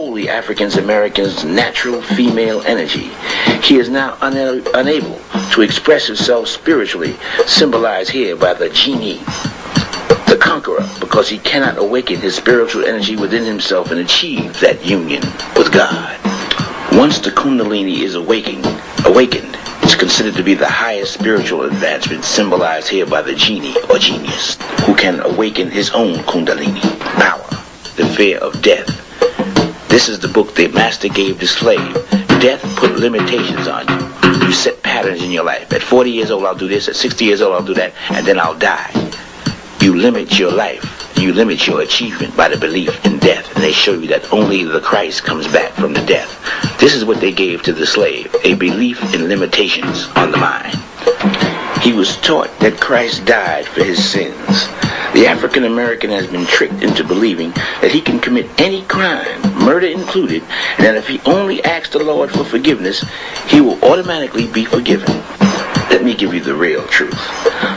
Holy African American's natural female energy. He is now unable to express himself spiritually, symbolized here by the genie, the conqueror, because he cannot awaken his spiritual energy within himself and achieve that union with God. Once the Kundalini is awakened, it's considered to be the highest spiritual advancement, symbolized here by the genie or genius, who can awaken his own Kundalini power, the fear of death. This is the book the master gave the slave. Death put limitations on you. You set patterns in your life. At 40 years old, I'll do this. At 60 years old, I'll do that. And then I'll die. You limit your life. You limit your achievement by the belief in death. And they show you that only the Christ comes back from the death. This is what they gave to the slave. A belief in limitations on the mind. He was taught that Christ died for his sins. The African American has been tricked into believing that he can commit any crime, murder included, and that if he only asks the Lord for forgiveness, he will automatically be forgiven. Let me give you the real truth.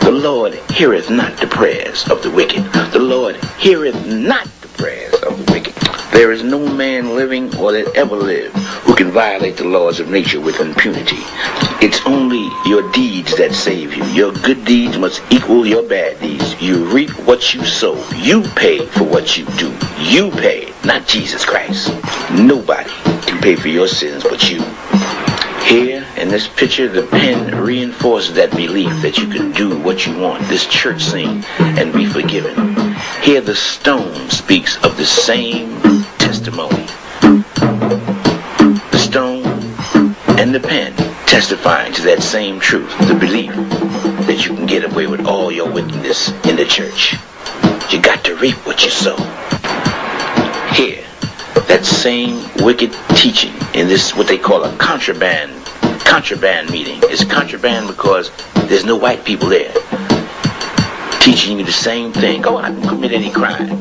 The Lord heareth not the prayers of the wicked. The Lord heareth not the prayers of the wicked. There is no man living or that ever lived who can violate the laws of nature with impunity. It's only your deeds that save you. Your good deeds must equal your bad deeds. You reap what you sow. You pay for what you do. You pay, not Jesus Christ. Nobody can pay for your sins but you. Here, in this picture, the pen reinforces that belief that you can do what you want, this church scene, and be forgiven. Here, the stone speaks of the same testimony. The stone and the pen testifying to that same truth, the belief that you can get away with all your wickedness in the church. You got to reap what you sow. Here, that same wicked teaching in this, what they call a contraband meeting. It's contraband because there's no white people there teaching you the same thing. Go out and commit any crime.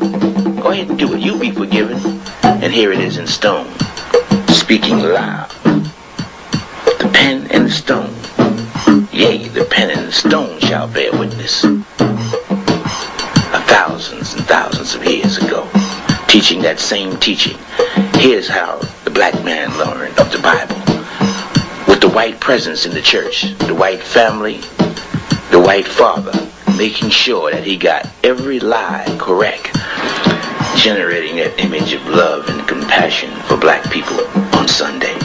Go ahead and do it. You'll be forgiven. And here it is in stone, speaking loud. The pen and the stone. Yea, the pen and the stone shall bear witness. Thousands and thousands of years ago, teaching that same teaching. Here's how the black man learned of the Bible. With the white presence in the church, the white family, the white father, making sure that he got every lie correct, generating that image of love and compassion for black people on Sunday.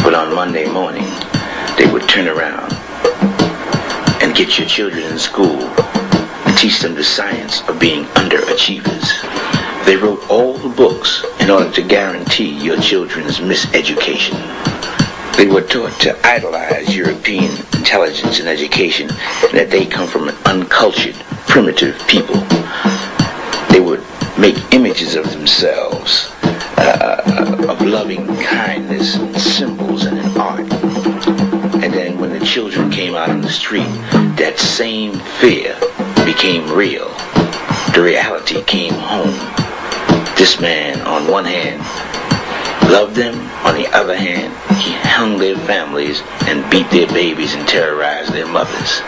But on Monday morning, they would turn around and get your children in school and teach them the science of being underachievers. They wrote all the books in order to guarantee your children's miseducation. They were taught to idolize European intelligence and education, and that they come from an uncultured, primitive people. They would make images of themselves, of loving kindness, and symbols, and in art. And then when the children came out on the street, that same fear became real. The reality came home. This man, on one hand, loved them. On the other hand, he hung their families and beat their babies and terrorized their mothers.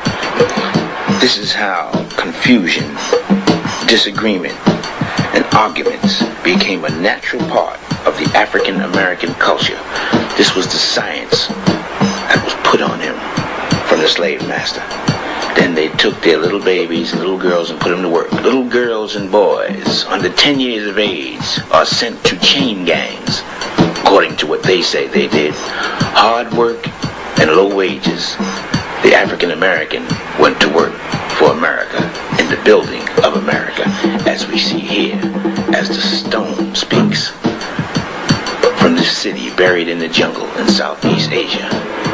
This is how confusion, disagreement, and arguments became a natural part of the African American culture. This was the science that was put on him from the slave master. Then they took their little babies and little girls and put them to work. Little girls and boys under 10 years of age are sent to chain gangs, according to what they say they did. Hard work and low wages. The African American went to work for America in the building of America, as we see here, as the stone speaks. From this city buried in the jungle in Southeast Asia,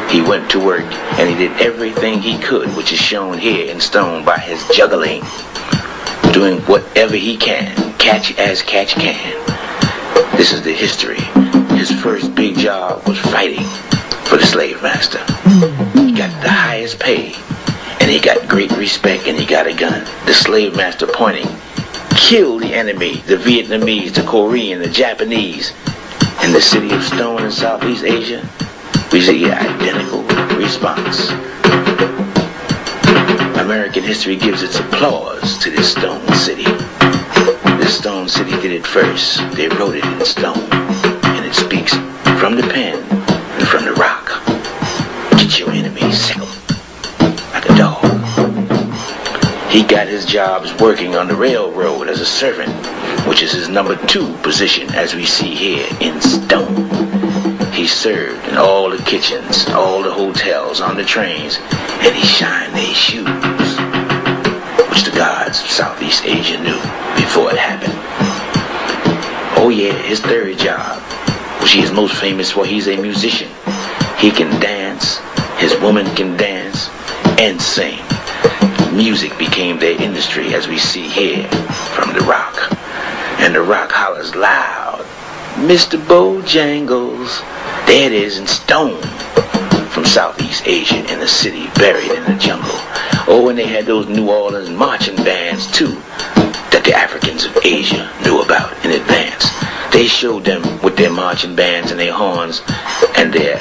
he went to work and he did everything he could, which is shown here in stone by his juggling, doing whatever he can, catch as catch can. This is the history. His first big job was fighting for the slave master. He got the highest pay, and he got great respect, and he got a gun. The slave master pointing, kill the enemy, the Vietnamese, the Korean, the Japanese. In the city of Stone in Southeast Asia, we see an identical response. American history gives its applause to this stone city. This Stone City did it first. They wrote it in stone, and it speaks from the pen and from the rock. Get your enemy sick 'em like a dog. He got his jobs working on the railroad as a servant, which is his number 2 position, as we see here in stone. He served in all the kitchens, all the hotels, on the trains, and he shined their shoes, which the gods of Southeast Asia knew before it happened. Oh yeah, his 3rd job, which he is most famous for, he's a musician. He can dance, his woman can dance, and sing. Music became their industry, as we see here from the rock. And the rock hollers loud, Mr. Bojangles. There it is in stone, from Southeast Asia, in a city buried in the jungle. Oh, and they had those New Orleans marching bands too, that the Africans of Asia knew about in advance. They showed them with their marching bands and their horns and their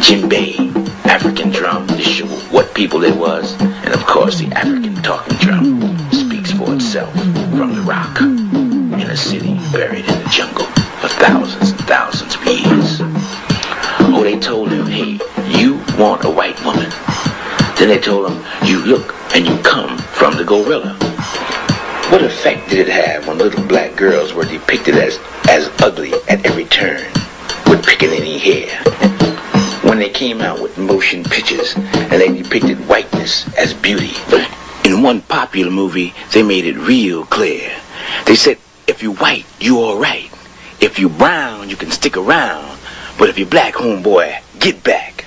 djembe, African drum, to show what people it was. And of course the African talking drum speaks for itself from the rock, in a city buried in the jungle for thousands and thousands of years. Oh, they told him, hey, you want a white woman. Then they told him, you look and you come from the gorilla. What effect did it have when little black girls were depicted as ugly at every turn, with pickaninny hair? When they came out with motion pictures and they depicted whiteness as beauty. In one popular movie, they made it real clear. They said, if you white, you alright. If you brown, you can stick around. But if you're black, homeboy, get back.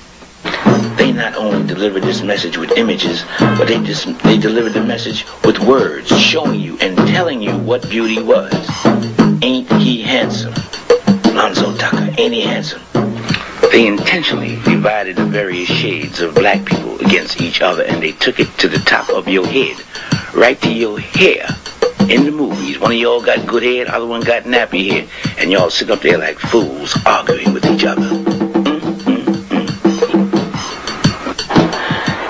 They not only delivered this message with images, but they delivered the message with words, showing you and telling you what beauty was. Ain't he handsome? Lonzo Tucker, ain't he handsome? They intentionally divided the various shades of black people against each other, and they took it to the top of your head, right to your hair. In the movies, one of y'all got good hair, the other one got nappy hair, and y'all sit up there like fools arguing with each other.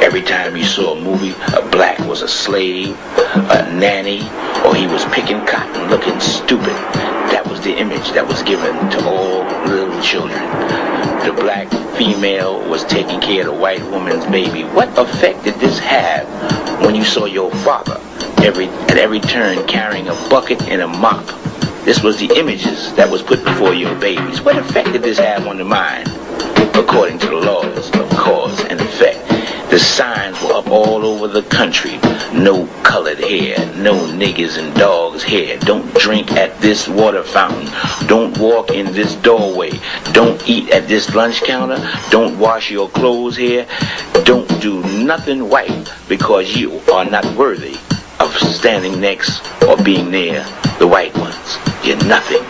Every time you saw a movie, a black was a slave, a nanny, or he was picking cotton looking stupid. That was the image that was given to all little children. The black female was taking care of the white woman's baby. What effect did this have when you saw your father at every turn carrying a bucket and a mop? This was the images that was put before your babies. What effect did this have on the mind? According to the laws of cause and effect, the signs were up all over the country. No colored hair, no niggas and dogs hair. Don't drink at this water fountain. Don't walk in this doorway. Don't eat at this lunch counter. Don't wash your clothes here. Don't do nothing white, because you are not worthy of standing next or being near the white ones. You're nothing.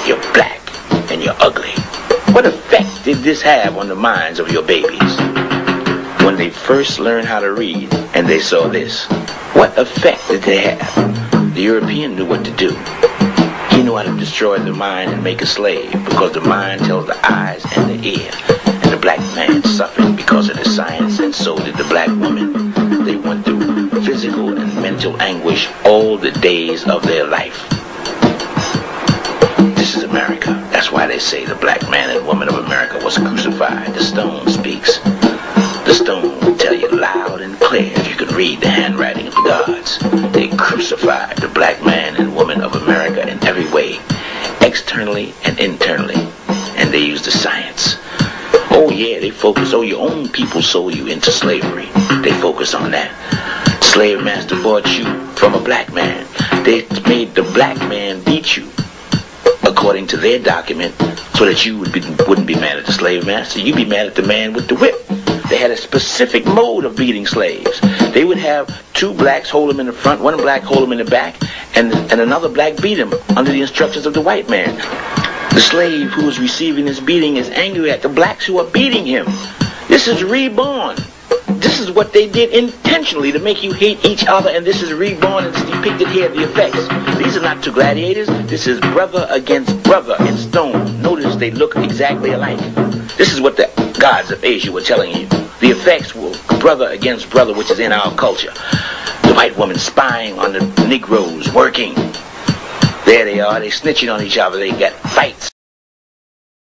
You're black and you're ugly. What effect did this have on the minds of your babies? When they first learned how to read and they saw this, what effect did they have? The European knew what to do. He knew how to destroy the mind and make a slave, because the mind tells the eyes and the ear. And the black man suffered because of the science, and so did the black woman. They went through physical and mental anguish all the days of their life. This is America. That's why they say the black man and woman of America was crucified. The stone speaks. The stone will tell you loud and clear if you can read the handwriting of the gods. They crucified the black man and woman of America in every way, externally and internally, and they used the science. Oh yeah, they focus. Oh, your own people sold you into slavery. They focus on that. Slave master bought you from a black man. They made the black man beat you, according to their document, so that you wouldn't be mad at the slave master. You'd be mad at the man with the whip. They had a specific mode of beating slaves. They would have two blacks hold them in the front, one black hold them in the back, and another black beat him under the instructions of the white man. The slave who is receiving this beating is angry at the blacks who are beating him. This is reborn. This is what they did intentionally to make you hate each other, and this is reborn, and it's depicted here, the effects. These are not two gladiators. This is brother against brother in stone. Notice they look exactly alike. This is what the gods of Asia were telling you. The effects were brother against brother, which is in our culture. The white woman spying on the Negroes working. There they are. They snitching on each other. They got fights.